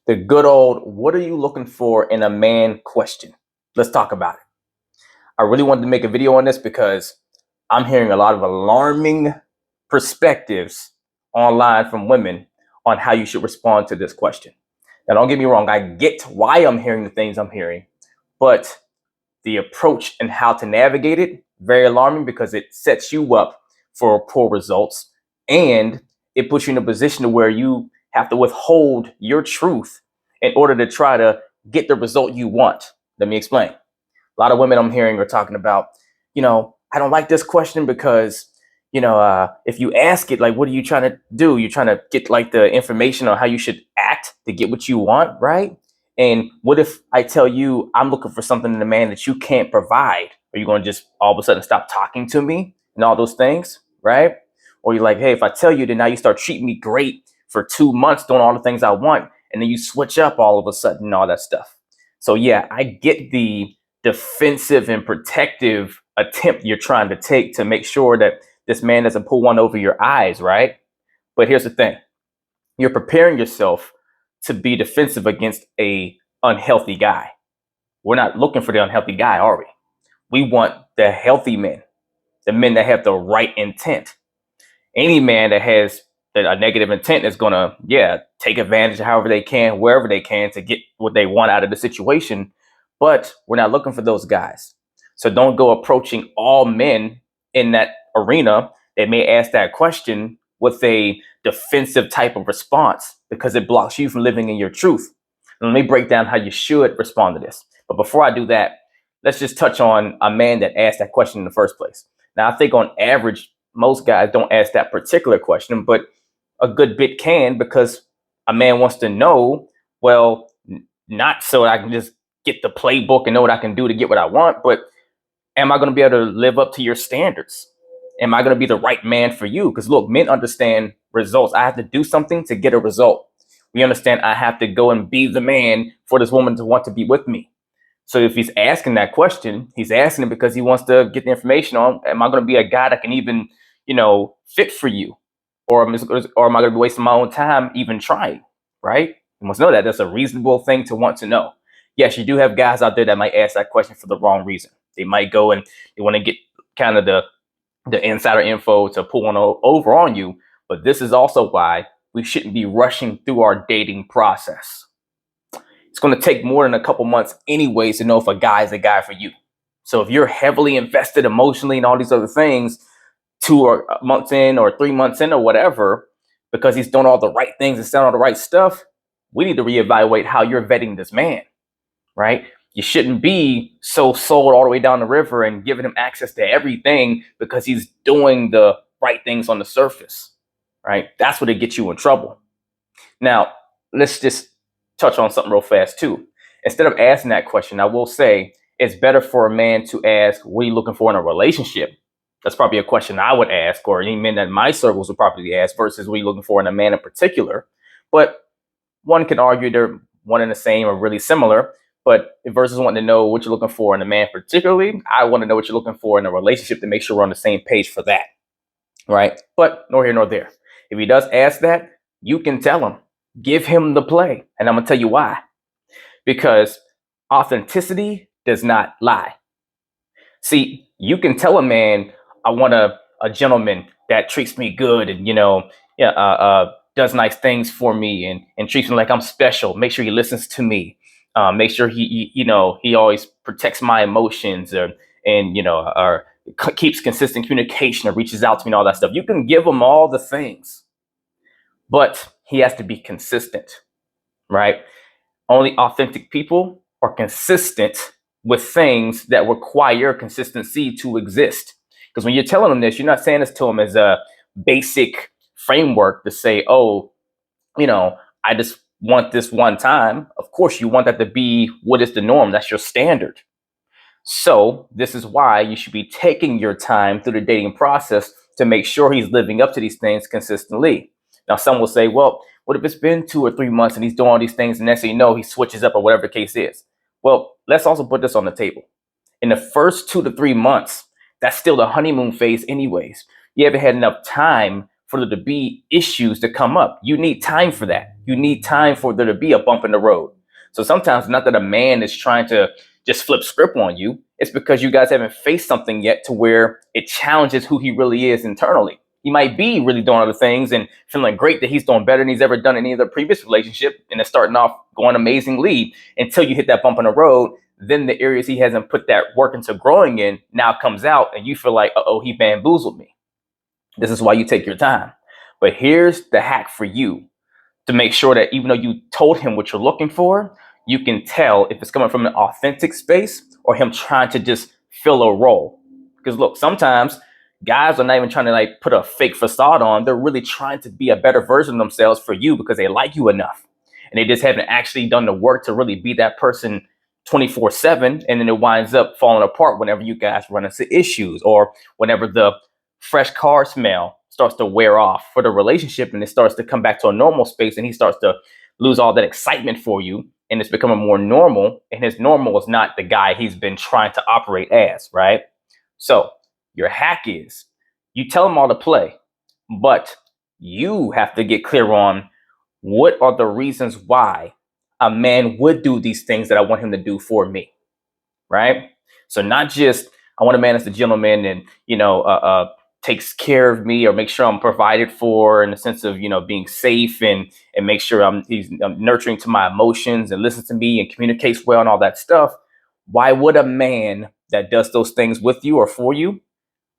The good old, what are you looking for in a man question? Let's talk about it. I really wanted to make a video on this because I'm hearing a lot of alarming perspectives online from women on how you should respond to this question. Now, don't get me wrong, I get why I'm hearing the things I'm hearing, but the approach and how to navigate it, very alarming because it sets you up for poor results and it puts you in a position to where you have to withhold your truth in order to try to get the result you want. Let me explain. A lot of women I'm hearing are talking about, I don't like this question because, if you ask it, like, what are you trying to do? You're trying to get like the information on how you should act to get what you want, right? And what if I tell you I'm looking for something in a man that you can't provide? Are you going to just all of a sudden stop talking to me and all those things, right? Or you're like, hey, if I tell you, then now you start treating me great for 2 months, doing all the things I want, and then you switch up all of a sudden and all that stuff. So yeah, I get the defensive and protective attempt you're trying to take to make sure that this man doesn't pull one over your eyes, right? But here's the thing. You're preparing yourself to be defensive against a unhealthy guy. We're not looking for the unhealthy guy, are we? We want the healthy men, the men that have the right intent. Any man that has a negative intent is going to, take advantage of however they can, wherever they can to get what they want out of the situation. But we're not looking for those guys. So don't go approaching all men in that arena that may ask that question with a defensive type of response because it blocks you from living in your truth. And let me break down how you should respond to this. But before I do that, let's just touch on a man that asked that question in the first place. Now, I think on average, most guys don't ask that particular question, but a good bit can, because a man wants to know, well, not so I can just get the playbook and know what I can do to get what I want, but am I going to be able to live up to your standards? Am I going to be the right man for you? Because look, men understand results. I have to do something to get a result. We understand I have to go and be the man for this woman to want to be with me. So if he's asking that question, he's asking it because he wants to get the information on, am I going to be a guy that can even, fit for you? Or am I going to be wasting my own time even trying, right? You must know that that's a reasonable thing to want to know. Yes, you do have guys out there that might ask that question for the wrong reason. They might go and they want to get kind of the insider info to pull one over on you. But this is also why we shouldn't be rushing through our dating process. It's going to take more than a couple months anyways to know if a guy is a guy for you. So if you're heavily invested emotionally and all these other things, 2 months in or 3 months in or whatever, because he's doing all the right things and saying all the right stuff, we need to reevaluate how you're vetting this man, right? You shouldn't be so sold all the way down the river and giving him access to everything because he's doing the right things on the surface, right? That's what it gets you in trouble. Now, let's just touch on something real fast too. Instead of asking that question, I will say it's better for a man to ask, what are you looking for in a relationship? That's probably a question I would ask, or any men in my circles would probably ask, versus what are you looking for in a man in particular. But one can argue they're one and the same or really similar. But versus wanting to know what you're looking for in a man particularly, I want to know what you're looking for in a relationship to make sure we're on the same page for that, right? But nor here nor there. If he does ask that, you can tell him, give him the play. And I'm going to tell you why. Because authenticity does not lie. See, you can tell a man, I want a gentleman that treats me good and, does nice things for me and treats me like I'm special. Make sure he listens to me. Make sure he always protects my emotions or keeps consistent communication or reaches out to me and all that stuff. You can give him all the things, but he has to be consistent, right? Only authentic people are consistent with things that require consistency to exist. Because when you're telling them this, you're not saying this to them as a basic framework to say, oh, I just want this one time. Of course, you want that to be what is the norm. That's your standard. So this is why you should be taking your time through the dating process to make sure he's living up to these things consistently. Now, some will say, well, what if it's been 2 or 3 months and he's doing all these things and next thing you know, he switches up or whatever the case is? Well, let's also put this on the table. In the first 2 to 3 months, that's still the honeymoon phase anyways. You haven't had enough time for there to be issues to come up. You need time for that. You need time for there to be a bump in the road. So sometimes not that a man is trying to just flip script on you. It's because you guys haven't faced something yet to where it challenges who he really is internally. He might be really doing other things and feeling great that he's doing better than he's ever done in any other previous relationship, and it's starting off going amazingly until you hit that bump in the road. Then the areas he hasn't put that work into growing in now comes out, and you feel like, uh-oh, he bamboozled me. This is why you take your time. But here's the hack for you to make sure that even though you told him what you're looking for, you can tell if it's coming from an authentic space or him trying to just fill a role. Because look, sometimes guys are not even trying to like put a fake facade on. They're really trying to be a better version of themselves for you because they like you enough. And they just haven't actually done the work to really be that person 24/7. And then it winds up falling apart whenever you guys run into issues or whenever the fresh car smell starts to wear off for the relationship and it starts to come back to a normal space and he starts to lose all that excitement for you and it's becoming more normal, and his normal is not the guy he's been trying to operate as, right? So your hack is you tell him all to play, but you have to get clear on what are the reasons why a man would do these things that I want him to do for me, right? So not just I want a man that's a gentleman and takes care of me or make sure I'm provided for in the sense of being safe and make sure he's nurturing to my emotions and listens to me and communicates well and all that stuff. Why would a man that does those things with you or for you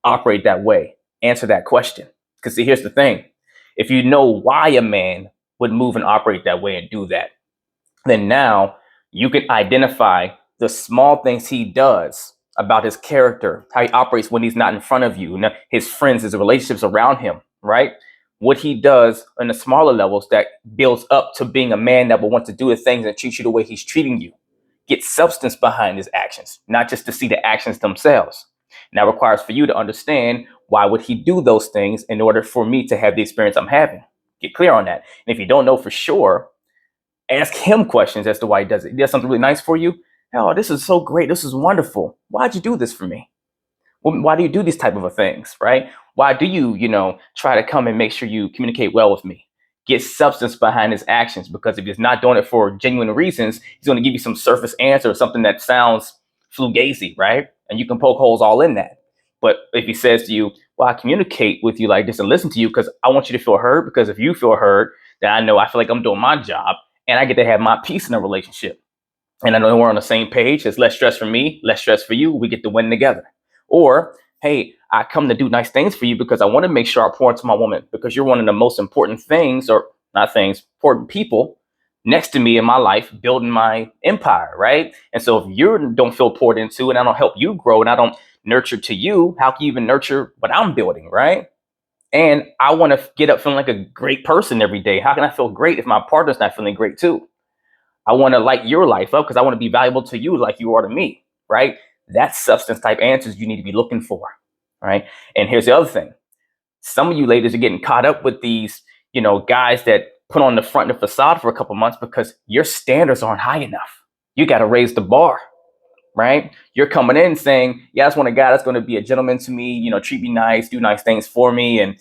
operate that way? Answer that question. Because see, here's the thing: if you know why a man would move and operate that way and do that, then now you can identify the small things he does about his character, how he operates when he's not in front of you, his friends, his relationships around him, right? What he does on the smaller levels that builds up to being a man that will want to do the things and treat you the way he's treating you. Get substance behind his actions, not just to see the actions themselves. And that requires for you to understand why would he do those things in order for me to have the experience I'm having. Get clear on that. And if you don't know for sure, ask him questions as to why he does it. He does something really nice for you. Oh, this is so great. This is wonderful. Why'd you do this for me? Why do you do these type of things, right? Why do you, try to come and make sure you communicate well with me? Get substance behind his actions, because if he's not doing it for genuine reasons, he's going to give you some surface answer or something that sounds fugazi, right? And you can poke holes all in that. But if he says to you, well, I communicate with you like this and listen to you because I want you to feel heard, because if you feel heard, then I feel like I'm doing my job and I get to have my peace in a relationship. And I know we're on the same page. It's less stress for me, less stress for you. We get to win together. Or, hey, I come to do nice things for you because I want to make sure I pour into my woman, because you're one of the most important things, or not things, important people next to me in my life, building my empire, right? And so if you don't feel poured into and I don't help you grow and I don't nurture to you, how can you even nurture what I'm building, right? And I want to get up feeling like a great person every day. How can I feel great if my partner's not feeling great too? I want to light your life up because I want to be valuable to you like you are to me, right? That's substance type answers you need to be looking for, right? And here's the other thing. Some of you ladies are getting caught up with these, guys that put on the front and the facade for a couple months because your standards aren't high enough. You got to raise the bar, right? You're coming in saying, yeah, I just want a guy that's going to be a gentleman to me, treat me nice, do nice things for me, and,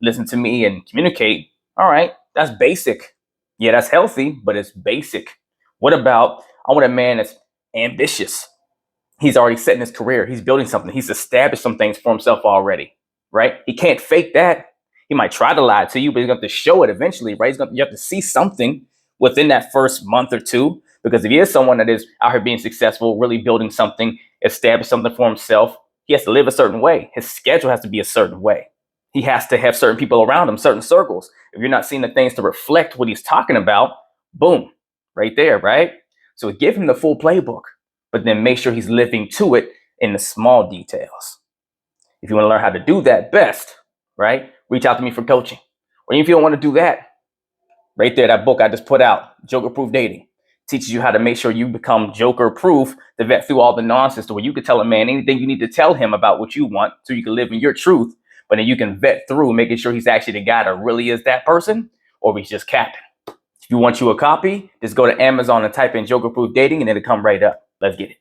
listen to me and communicate. All right, that's basic. Yeah, that's healthy, but it's basic. What about, I want a man that's ambitious. He's already set in his career. He's building something. He's established some things for himself already, right? He can't fake that. He might try to lie to you, but he's going to have to show it eventually, right? You have to see something within that first month or two, because if he is someone that is out here being successful, really building something, establish something for himself, he has to live a certain way. His schedule has to be a certain way. He has to have certain people around him, certain circles. If you're not seeing the things to reflect what he's talking about, boom, right there, right? So give him the full playbook, but then make sure he's living to it in the small details. If you want to learn how to do that best, right, reach out to me for coaching. Or if you don't want to do that, right there, that book I just put out, Joker Proof Dating, teaches you how to make sure you become joker proof to vet through all the nonsense to where you can tell a man anything you need to tell him about what you want so you can live in your truth. But then you can vet through making sure he's actually the guy that really is that person, or he's just capping. If you want you a copy, just go to Amazon and type in Joker Proof Dating and it'll come right up. Let's get it.